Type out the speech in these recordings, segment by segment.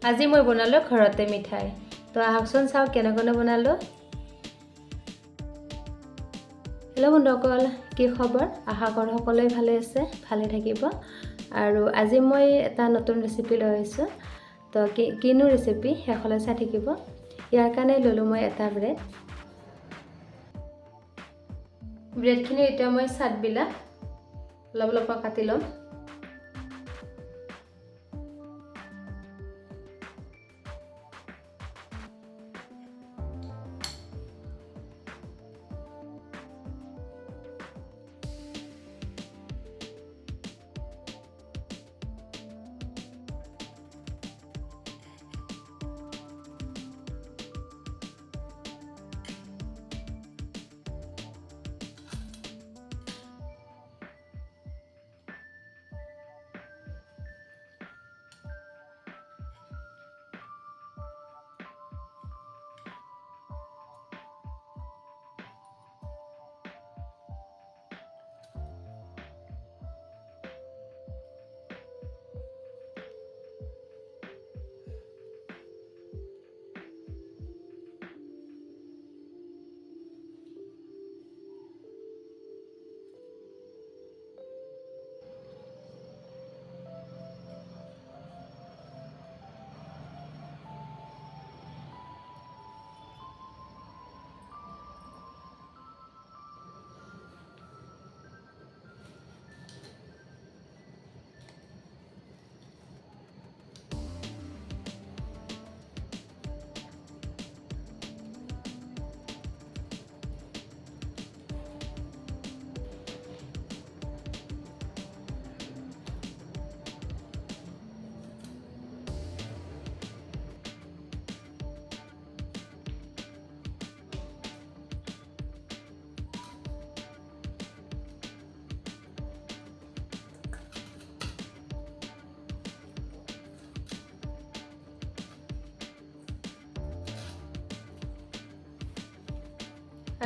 আজি মই বনালো ঘৰতে মিঠাই তো আহকচোন চাও কেনেকৈ বনালো হেল্ল' বন্ধুসকল কি খবৰ আশা কৰো সকলোৱে ভালে আছে ভালে থাকিব আৰু আজি মই এটা নতুন ৰেচিপি লৈ আহিছো তো কিনো ৰেচিপি হেখলে চাই থাকিব ইয়াৰ কাৰণে ললো মই এটা ব্ৰেডখিনি এটা মই সাতবিলা লব কাটি লম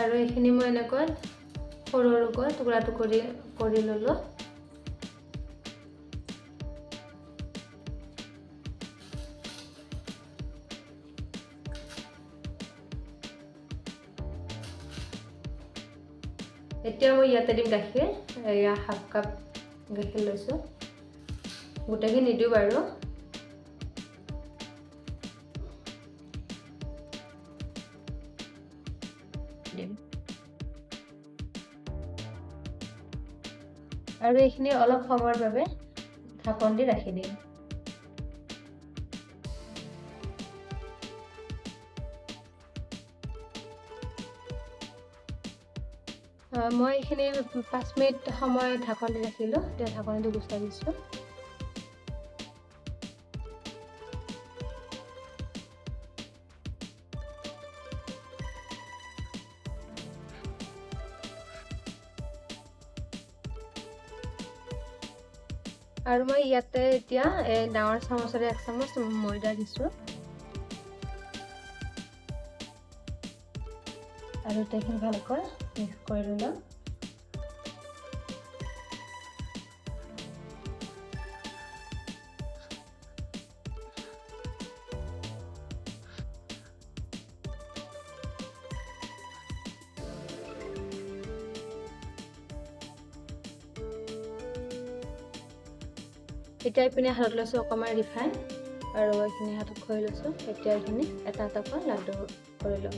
আৰু এইখিনি মই এনেকৈ সৰু সৰুকৈ টুকুৰা কৰি ললো এতিয়া মই ইয়াতে দিম গাখীৰ এয়া হাফ কাপ গাখীৰ লৈছো গোটেইখিনি নিদিও বাৰু আৰু এইখিনি অলপ সময়ৰ বাবে ঢাকন দি ৰাখি দিম মই এইখিনি 5 মিনিট সময় ঢাকন দি ৰাখিলো এতিয়া ঢাকনটো গুচাই দিছো আৰু মই ইয়াতে এতিয়া ডাঙৰ চামুচেৰে 1 চামুচ ময়দা দিছো আৰু এইখিনি ভালকৈ মিক্স কৰি লম এতিয়া ইপিনে হাতত লৈছো অকমান ৰিফাইন আৰু এইখিনি হাতত খৈ লৈছো এতিয়া এইখিনি এটা এটাকৈ লাডু কৰি লম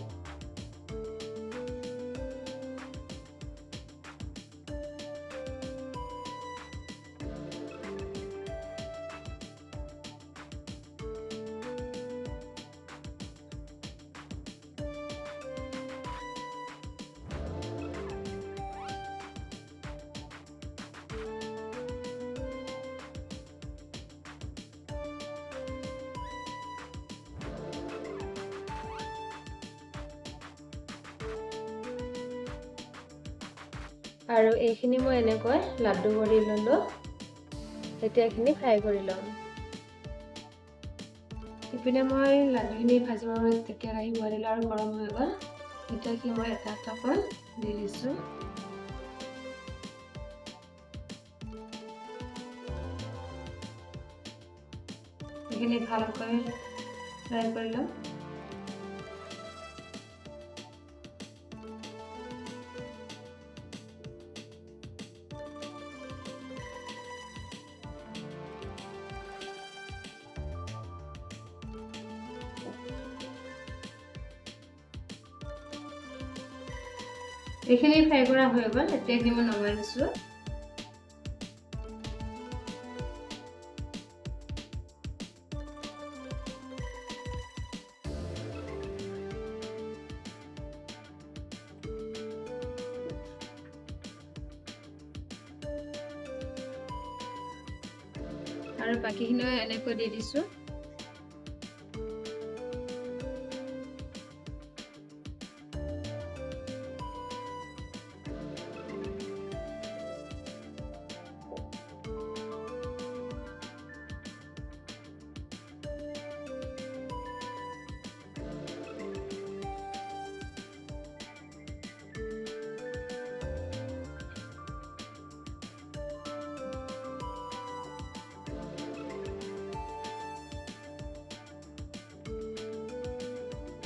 আৰু এইখিনি মই এনেকৈ লাড্ডু কৰি ললো এতিয়া এইখিনি ফ্ৰাই কৰি লম ইপিনে মই লাড্ডুখিনি ভাজিবৰ বাবে কেৰাহী বহাইলো আৰু গৰম হৈ গ'ল এতিয়া কি মই এটা এটাকৈ দি দিছো বস্তুখিনি ভালকৈ ফ্ৰাই কৰি ল'ম। এইখিনি ফ্ৰাই কৰা হৈ গ'ল, এতিয়া এইখিনি মই নমাই দিছোঁ। আৰু বাকীখিনিও এনেকৈ দি দিছোঁ।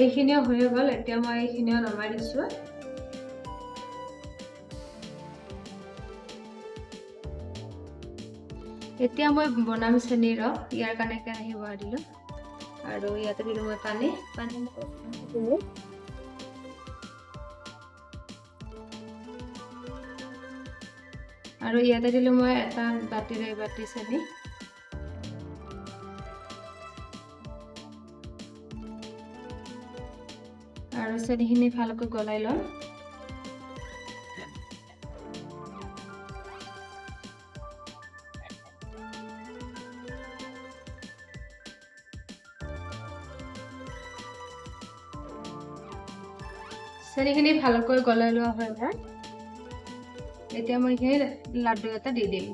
এইখিনিও হৈ গ'ল, এতিয়া মই এইখিনিও নমাই দিছোঁ। এতিয়া মই বনাম চেনি ৰস, ইয়াৰ কাৰণে কেৰাহী বহাই দিলোঁ আৰু ইয়াতে দিলোঁ মই পানী। আৰু ইয়াতে দিলোঁ মই এটা বাতিৰে বাতি চেনি। আৰু চেনিখিনি ভালকৈ গলাই ল'ম। চেনিখিনি ভালকৈ গলাই লোৱা হৈ গ'ল। এতিয়া মই এইখিনি লাডু এটা দি দিম।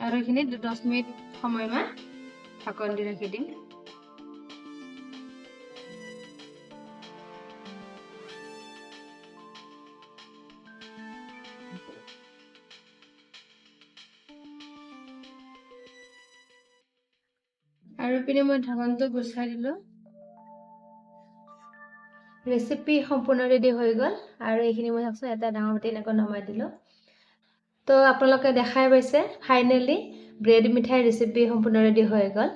আৰু এইখিনি 10 মিনিট সময়মান ঢাকন দি ৰাখি দিম। আৰু পিনে মই ঢাকনটো গুচাই দিলোঁ। ৰেচিপি সম্পূৰ্ণ ৰেডি হৈ গ'ল আৰু এইখিনি মই ভাবছোঁ এটা ডাঙৰ বাটি এনেকৈ নমাই দিলোঁ। তো আপোনালোকে দেখাই পাইছে ফাইনেলি ব্ৰেড মিঠাইৰ ৰেচিপি সম্পূৰ্ণ ৰেডি হৈ গ'ল।